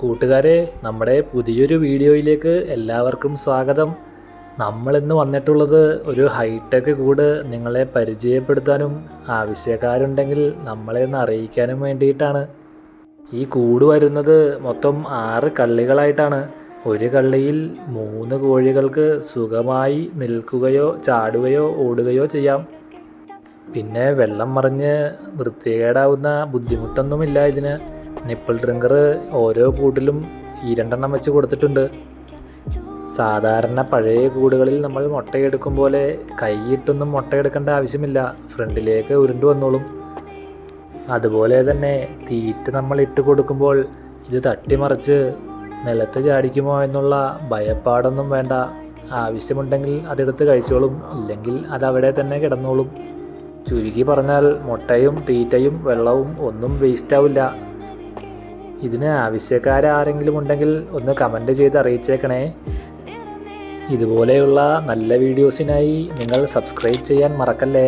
കൂട്ടുകാരെ, നമ്മുടെ പുതിയൊരു വീഡിയോയിലേക്ക് എല്ലാവർക്കും സ്വാഗതം. നമ്മളിന്ന് വന്നിട്ടുള്ളത് ഒരു ഹൈടെക് കൂട് നിങ്ങളെ പരിചയപ്പെടുത്താനും ആവശ്യക്കാരുണ്ടെങ്കിൽ നമ്മളെ ഒന്ന് അറിയിക്കാനും വേണ്ടിയിട്ടാണ്. ഈ കൂട് വരുന്നത് മൊത്തം 6 കള്ളികളായിട്ടാണ്. ഒരു കള്ളിയിൽ 3 കോഴികൾക്ക് സുഖമായി നിൽക്കുകയോ ചാടുകയോ ഓടുകയോ ചെയ്യാം. പിന്നെ വെള്ളം മറിഞ്ഞ് വൃത്തികേടാവുന്ന ബുദ്ധിമുട്ടൊന്നുമില്ല ഇതിന്. നിപ്പിൾ ഡ്രിങ്കർ ഓരോ കൂട്ടിലും 2 വെച്ച് കൊടുത്തിട്ടുണ്ട്. സാധാരണ പഴയ കൂടുകളിൽ നമ്മൾ മുട്ടയെടുക്കും പോലെ കൈയിട്ടൊന്നും മുട്ടയെടുക്കേണ്ട ആവശ്യമില്ല, ഫ്രണ്ടിലേക്ക് ഉരുണ്ടു വന്നോളും. അതുപോലെ തന്നെ തീറ്റ നമ്മൾ ഇട്ട് കൊടുക്കുമ്പോൾ ഇത് തട്ടിമറിച്ച് നിലത്ത് ചാടിക്കുമോ എന്നുള്ള ഭയപ്പാടൊന്നും വേണ്ട. ആവശ്യമുണ്ടെങ്കിൽ അതെടുത്ത് കഴിച്ചോളും, ഇല്ലെങ്കിൽ അതവിടെ തന്നെ കിടന്നോളും. ചുരുക്കി പറഞ്ഞാൽ മുട്ടയും തീറ്റയും വെള്ളവും ഒന്നും വേസ്റ്റാവില്ല. ഇതിന് ആവശ്യക്കാരാരെങ്കിലും ഉണ്ടെങ്കിൽ ഒന്ന് കമൻറ്റ് ചെയ്ത് അറിയിച്ചേക്കണേ. ഇതുപോലെയുള്ള നല്ല വീഡിയോസിനായി നിങ്ങൾ സബ്സ്ക്രൈബ് ചെയ്യാൻ മറക്കല്ലേ.